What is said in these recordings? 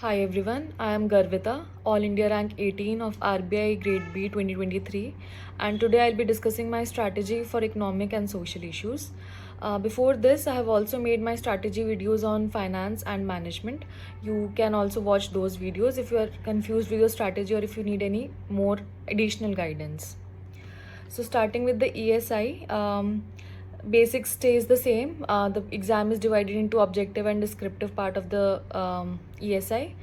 Hi everyone, I am Garvita, All India Rank 18 of RBI Grade B 2023, and today I'll be discussing my strategy for economic and social issues. Before this, I have also made my strategy videos on finance and management. You can also watch those videos if you are confused with your strategy or if you need any more additional guidance. So starting with the ESI, basics stays the same. The exam is divided into objective and descriptive part of the ESI.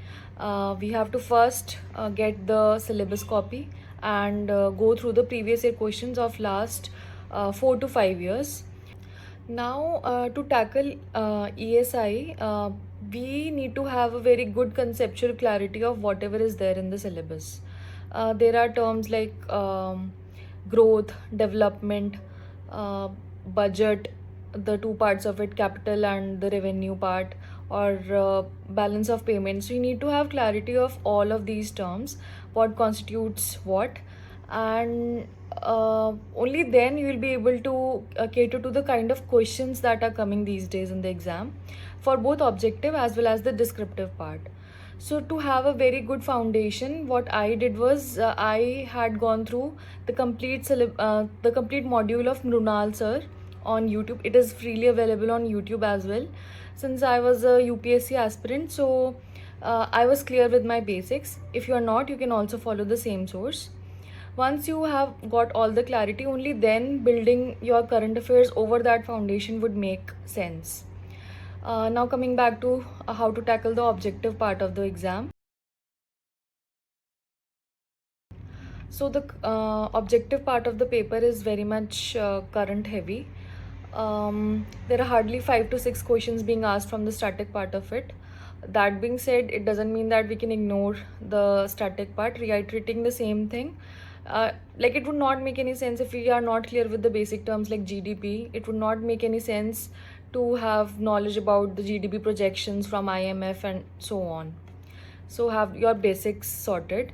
We have to first get the syllabus copy and go through the previous year questions of last 4 to 5 years. Now, to tackle ESI, we need to have a very good conceptual clarity of whatever is there in the syllabus. There are terms like growth, development, uh, budget, the two parts of it, capital and the revenue part, or balance of payments. So you need to have clarity of all of these terms, what constitutes what, and only then you will be able to cater to the kind of questions that are coming these days in the exam for both objective as well as the descriptive part. So to have a very good foundation, what I did was I had gone through the complete module of Mrunal sir on YouTube. It is freely available on YouTube as well. Since I was a UPSC aspirant, so I was clear with my basics. If you are not, you can also follow the same source. Once you have got all the clarity, only then building your current affairs over that foundation would make sense. Now coming back to how to tackle the objective part of the exam. So the objective part of the paper is very much current heavy. There are hardly 5 to 6 questions being asked from the static part of it. That being said, it doesn't mean that we can ignore the static part, reiterating the same thing. Like it would not make any sense if we are not clear with the basic terms like GDP. It would not make any sense to have knowledge about the GDP projections from IMF and so on. So have your basics sorted.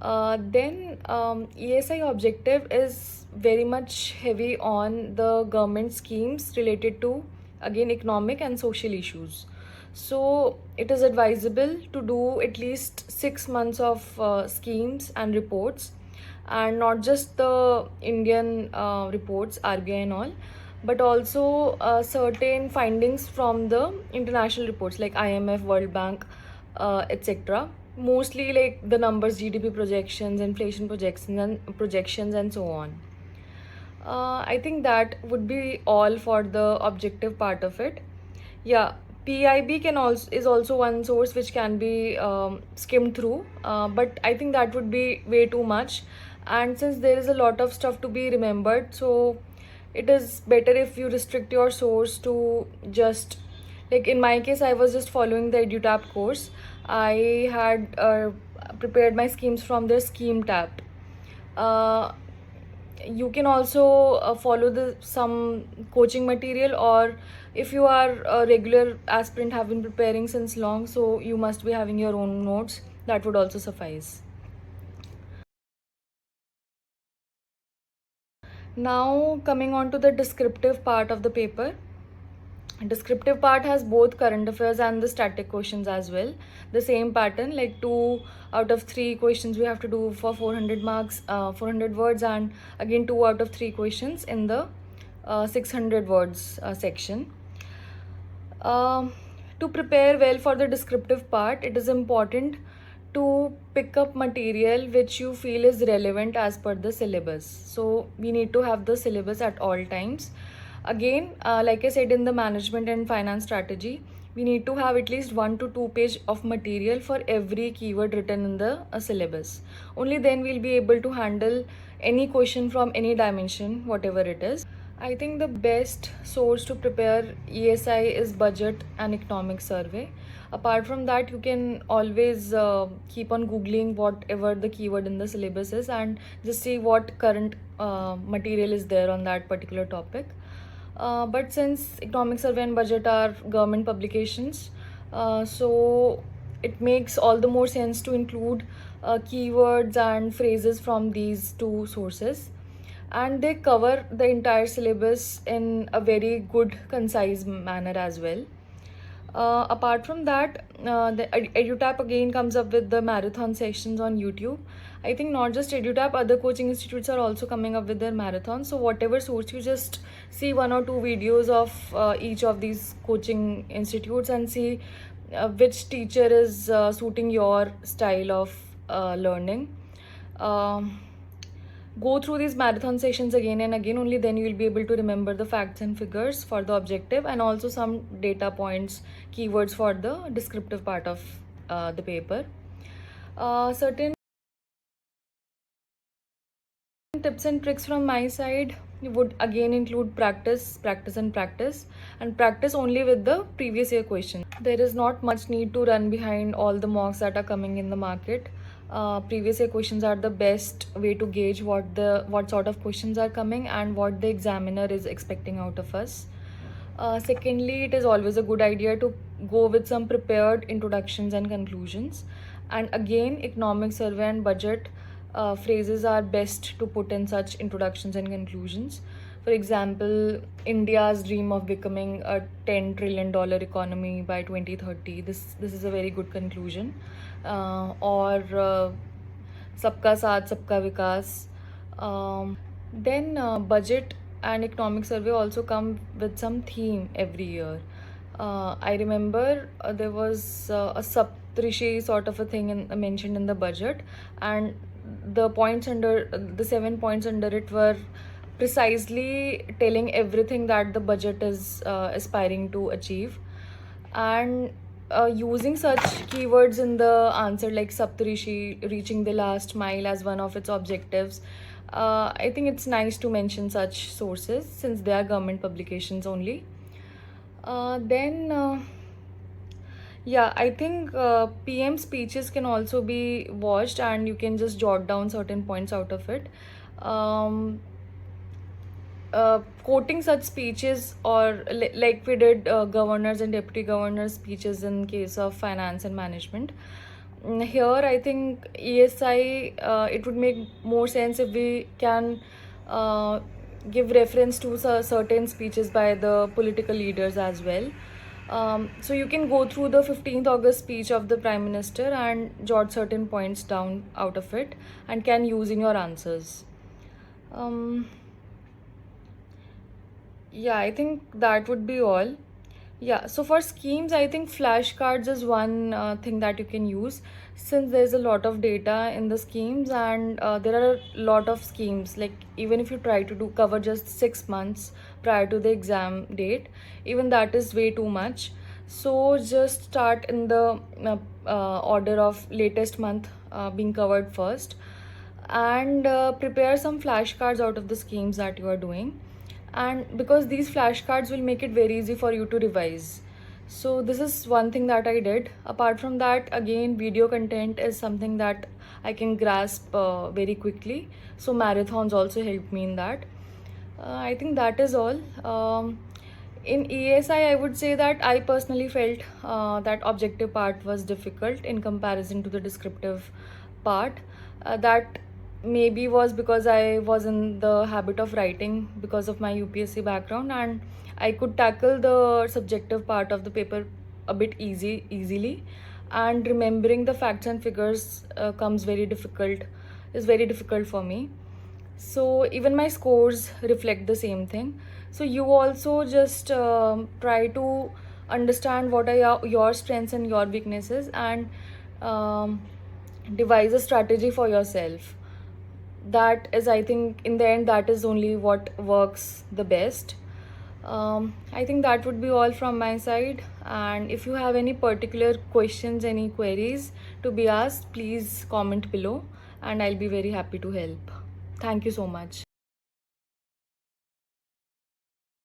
Then ESI objective is very much heavy on the government schemes related to again economic and social issues. So it is advisable to do at least 6 months of schemes and reports, and not just the Indian reports, RBI and all, but also certain findings from the international reports like IMF, World Bank, etc. Mostly like the numbers, GDP projections, inflation projections and so on. I think that would be all for the objective part of it. Yeah, PIB can also is also one source which can be skimmed through, but I think that would be way too much. And since there is a lot of stuff to be remembered, so it is better if you restrict your source to just, like in my case, I was just following the EduTap course. I had prepared my schemes from their scheme tab. Uh, you can also follow the some coaching material, or if you are a regular aspirant, have been preparing since long, so you must be having your own notes, that would also suffice. Now coming on to the descriptive part of the paper. Descriptive part has both current affairs and the static questions as well. The same pattern, like 2 out of 3 questions we have to do for 400 marks, 400 words, and again 2 out of 3 questions in the 600 words section. Um, to prepare well for the descriptive part, it is important to pick up material which you feel is relevant as per the syllabus. So we need to have the syllabus at all times. Again, like I said, in the management and finance strategy, we need to have at least 1 to 2 page of material for every keyword written in the syllabus. Only then we'll be able to handle any question from any dimension, whatever it is. I think the best source to prepare ESI is budget and economic survey. Apart from that, you can always keep on googling whatever the keyword in the syllabus is and just see what current material is there on that particular topic. But since economic survey and budget are government publications, so it makes all the more sense to include keywords and phrases from these two sources, and they cover the entire syllabus in a very good concise manner as well. Apart from that, the EduTap again comes up with the marathon sessions on YouTube. I think not just EduTap, other coaching institutes are also coming up with their marathons. So whatever source, you just see one or two videos of each of these coaching institutes and see which teacher is suiting your style of learning. Um, Go through these marathon sessions again and again, only then you will be able to remember the facts and figures for the objective, and also some data points, keywords for the descriptive part of the paper. Certain tips and tricks from my side would again include practice, practice and practice, and practice only with the previous year question. There is not much need to run behind all the mocks that are coming in the market. Previous year questions are the best way to gauge what sort of questions are coming and what the examiner is expecting out of us. Secondly, it is always a good idea to go with some prepared introductions and conclusions. And again, economic survey and budget phrases are best to put in such introductions and conclusions. For example, India's dream of becoming a $10 trillion economy by 2030. This is a very good conclusion. Or Sabka Saath, Sabka Vikas. Then budget and economic survey also come with some theme every year. I remember there was a Saptrishi sort of a thing mentioned in the budget, and the points under the 7 points under it were precisely telling everything that the budget is aspiring to achieve. And using such keywords in the answer, like Saptarishi, reaching the last mile, as one of its objectives, I think it's nice to mention such sources since they are government publications only. Then yeah, I think PM speeches can also be watched and you can just jot down certain points out of it. Um, Quoting such speeches, or like we did governors and deputy governors speeches in case of finance and management. Here I think ESI, it would make more sense if we can give reference to certain speeches by the political leaders as well. So you can go through the 15th August speech of the Prime Minister and jot certain points down out of it and can use in your answers. Yeah, I think that would be all. Yeah, so for schemes, I think flashcards is one thing that you can use, since there's a lot of data in the schemes, and there are a lot of schemes. Like, even if you try to do cover just 6 months prior to the exam date, even that is way too much. So just start in the order of latest month being covered first, and prepare some flashcards out of the schemes that you are doing, and because these flashcards will make it very easy for you to revise. So this is one thing that I did. Apart from that, again, video content is something that I can grasp very quickly, so marathons also helped me in that. I think that is all. In ESI, I would say that I personally felt that objective part was difficult in comparison to the descriptive part. That maybe was because I was in the habit of writing because of my UPSC background, and I could tackle the subjective part of the paper a bit easily, and remembering the facts and figures is very difficult for me. So even my scores reflect the same thing. So you also just try to understand what are your strengths and your weaknesses, and um, devise a strategy for yourself. That is, I think, in the end, that is only what works the best. I think that would be all from my side. And if you have any particular questions, any queries to be asked, please comment below and I'll be very happy to help. Thank you so much.